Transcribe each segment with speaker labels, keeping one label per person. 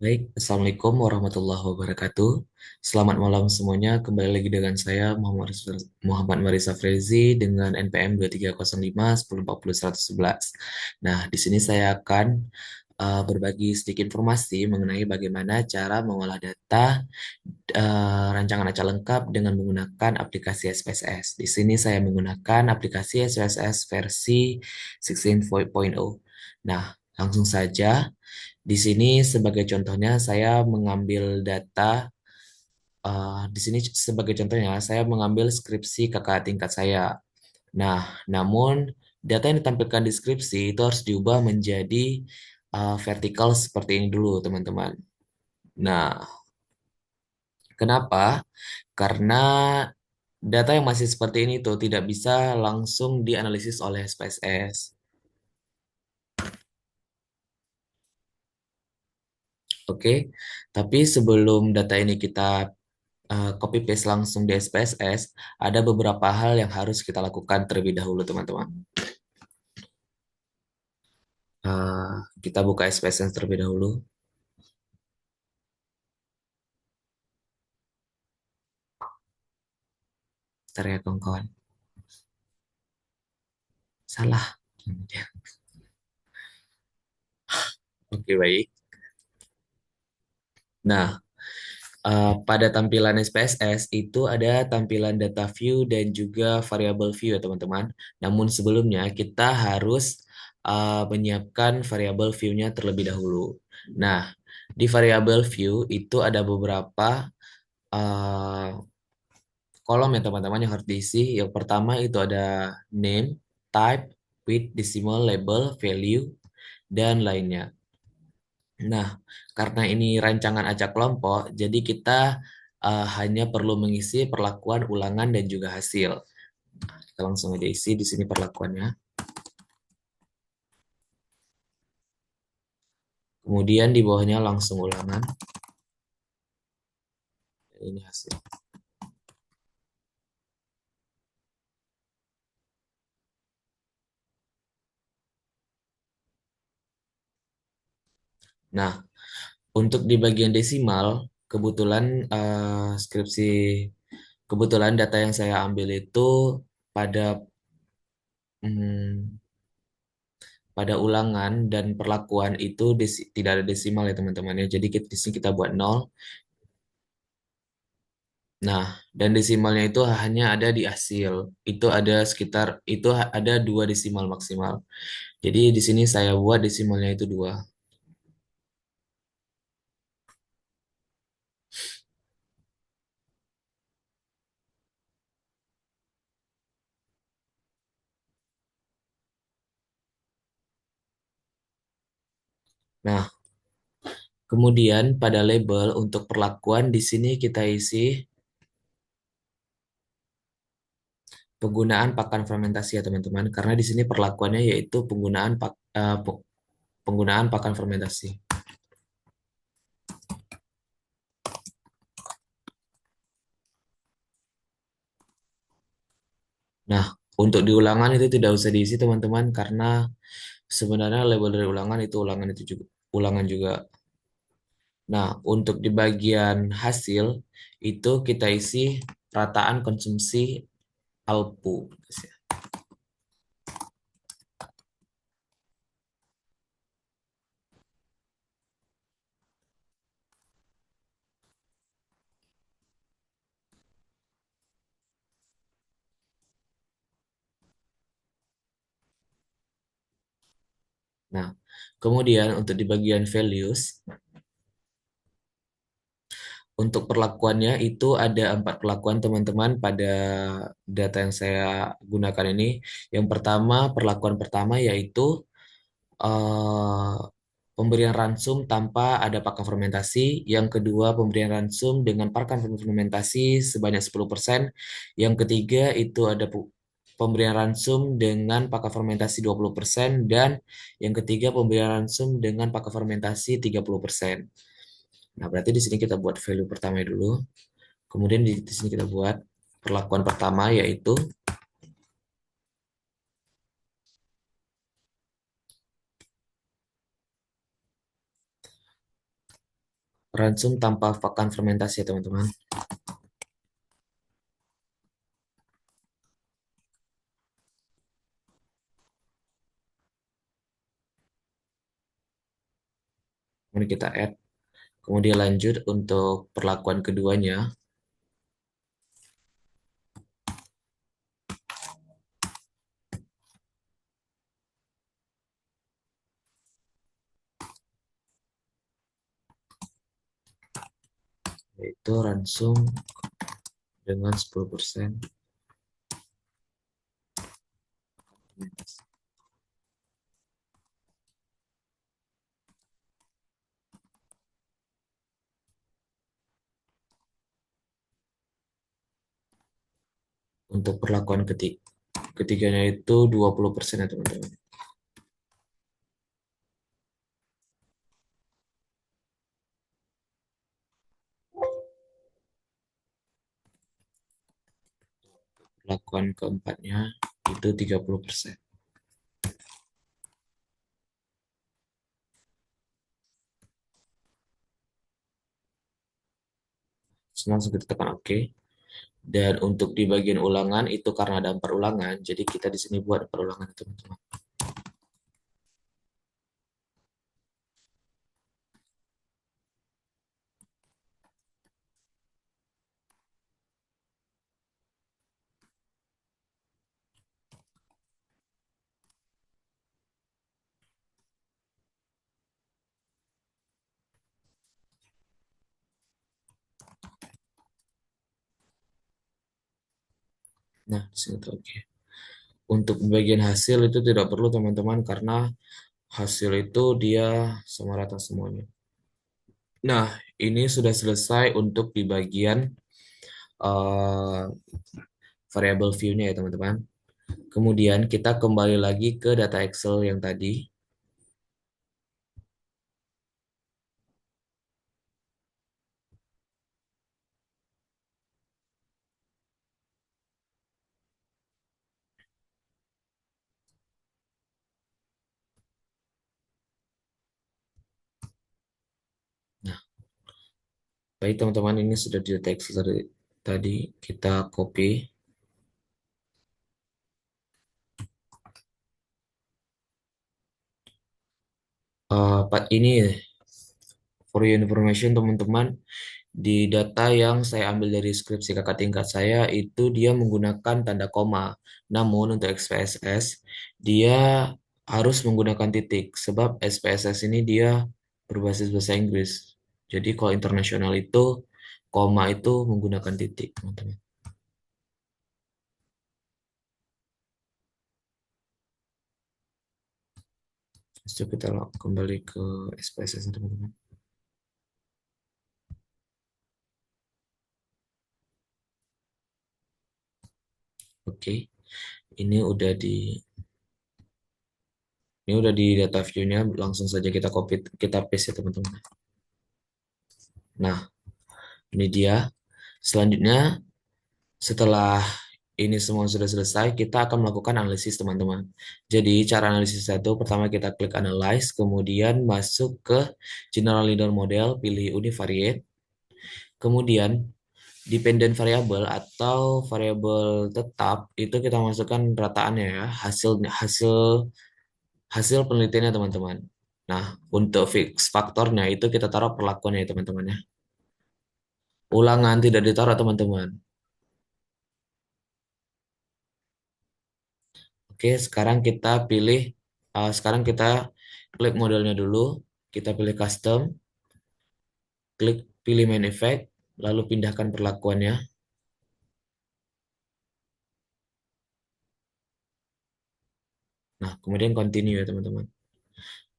Speaker 1: Baik, Assalamualaikum warahmatullahi wabarakatuh. Selamat malam semuanya. Kembali lagi dengan saya Muhammad Marisa Frezi dengan NPM 2305 1040 111. Nah, di sini saya akan berbagi sedikit informasi mengenai bagaimana cara mengolah data rancangan acak lengkap dengan menggunakan aplikasi SPSS. Di sini saya menggunakan aplikasi SPSS versi 16.0. Nah, langsung saja. Di sini sebagai contohnya saya mengambil data di sini sebagai contohnya saya mengambil skripsi kakak tingkat saya. Nah, namun data yang ditampilkan di skripsi itu harus diubah menjadi vertikal seperti ini dulu, teman-teman. Nah, kenapa? Karena data yang masih seperti ini tuh tidak bisa langsung dianalisis oleh SPSS. Oke, tapi sebelum data ini kita copy paste langsung di SPSS, ada beberapa hal yang harus kita lakukan terlebih dahulu, teman-teman. Eh, kita buka SPSS terlebih dahulu. Bentar ya, kawan-kawan. Salah. Oke, baik. Nah, pada tampilan SPSS itu ada tampilan data view dan juga variable view ya, teman-teman. Namun sebelumnya kita harus menyiapkan variable view-nya terlebih dahulu. Nah, di variable view itu ada beberapa uh, kolom ya teman-teman yang harus diisi. Yang pertama itu ada name, type, with, decimal, label, value, dan lainnya. Nah, karena ini rancangan acak kelompok, jadi kita hanya perlu mengisi perlakuan ulangan dan juga hasil. Kita langsung aja isi di sini perlakuannya. Kemudian di bawahnya langsung ulangan. Ini hasil. Nah, untuk di bagian desimal, kebetulan skripsi kebetulan data yang saya ambil itu pada hmm, pada ulangan dan perlakuan itu tidak ada desimal ya teman-teman ya. Jadi di sini kita buat nol. Nah, dan desimalnya itu hanya ada di hasil. Itu ada sekitar itu ada dua desimal maksimal. Jadi di sini saya buat desimalnya itu dua. Nah, kemudian pada label untuk perlakuan di sini kita isi penggunaan pakan fermentasi ya teman-teman. Karena di sini perlakuannya yaitu penggunaan pakan fermentasi. Nah, untuk di ulangan itu tidak usah diisi teman-teman karena sebenarnya label dari ulangan itu juga ulangan juga. Nah, untuk di bagian hasil itu kita isi rataan konsumsi Alpu. Nah, kemudian untuk di bagian values, untuk perlakuannya itu ada 4 perlakuan teman-teman pada data yang saya gunakan ini. Yang pertama, perlakuan pertama yaitu eh, pemberian ransum tanpa ada pakan fermentasi. Yang kedua, pemberian ransum dengan pakan fermentasi sebanyak 10%. Yang ketiga, itu ada pemberian ransum dengan pakan fermentasi 20%. Dan yang ketiga, pemberian ransum dengan pakan fermentasi 30%. Nah, berarti di sini kita buat value pertama dulu. Kemudian di sini kita buat perlakuan pertama yaitu Ransum tanpa pakan fermentasi ya teman-teman. Kemudian kita add. Kemudian lanjut untuk perlakuan keduanya, yaitu ransum dengan 10% fermentasi. Untuk perlakuan ketiganya itu 20% ya teman-teman. Perlakuan keempatnya itu 30%. Langsung kita tekan OK. Dan untuk di bagian ulangan itu karena ada 4 ulangan, jadi kita di sini buat perulangan teman-teman. Nah, di sini tuh oke. Untuk bagian hasil itu tidak perlu teman-teman karena hasil itu dia sama rata semuanya. Nah, ini sudah selesai untuk di bagian uh, variable view-nya ya teman-teman. Kemudian kita kembali lagi ke data Excel yang tadi. Nah, baik teman-teman, ini sudah di data Excel tadi. Kita copy. Ini for your information teman-teman, di data yang saya ambil dari skripsi kakak tingkat saya itu dia menggunakan tanda koma. Namun untuk SPSS dia harus menggunakan titik sebab SPSS ini dia berbasis bahasa Inggris. Jadi kalau internasional itu koma itu menggunakan titik, teman-teman. Coba kita kembali ke SPSS teman-teman. Oke, ini udah di data view-nya, langsung saja kita copy, kita paste ya teman-teman. Nah, ini dia. Selanjutnya, setelah ini semua sudah selesai, kita akan melakukan analisis teman-teman. Jadi, cara analisis itu pertama kita klik analyze, kemudian masuk ke general linear model, pilih univariate, kemudian dependent variable atau variabel tetap itu kita masukkan rataannya ya, hasil hasil hasil penelitiannya teman-teman. Nah, untuk fix faktornya itu kita taruh perlakuannya ya teman-teman ya. Ulangan tidak ditaruh teman-teman. Oke, sekarang kita klik modelnya dulu, kita pilih custom, klik pilih main effect, lalu pindahkan perlakuannya. Nah, kemudian continue ya teman-teman.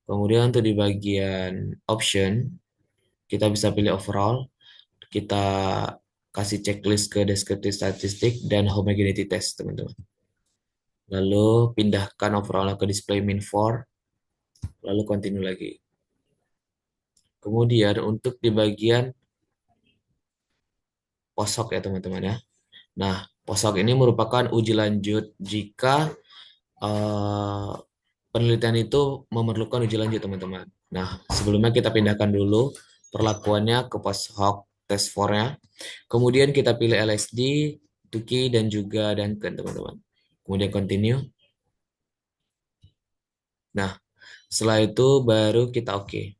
Speaker 1: Kemudian untuk di bagian option, kita bisa pilih overall, kita kasih checklist ke descriptive statistik dan homogeneity test teman-teman. Lalu pindahkan overall ke display min for, lalu continue lagi. Kemudian untuk di bagian posok ya teman-teman ya. Nah, posok ini merupakan uji lanjut jika eh, penelitian itu memerlukan uji lanjut teman-teman. Nah, sebelumnya kita pindahkan dulu perlakuannya ke post hoc test for-nya. Kemudian kita pilih LSD, Tuki, dan juga Duncan, teman-teman. Kemudian continue. Nah, setelah itu baru kita oke.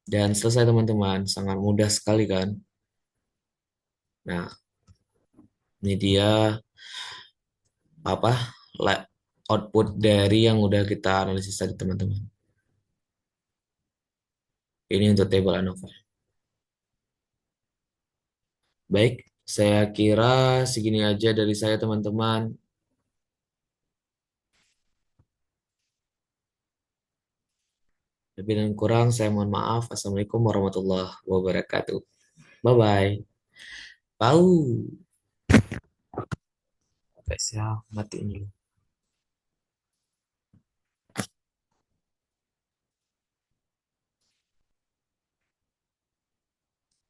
Speaker 1: Dan selesai teman-teman, sangat mudah sekali kan? Nah, ini dia apa output dari yang udah kita analisis tadi teman-teman. Ini untuk table ANOVA. Baik, saya kira segini aja dari saya teman-teman. Lebih dan kurang saya mohon maaf. Assalamualaikum warahmatullahi wabarakatuh. Bye-bye. Pau. Sampai siap, matiin dulu.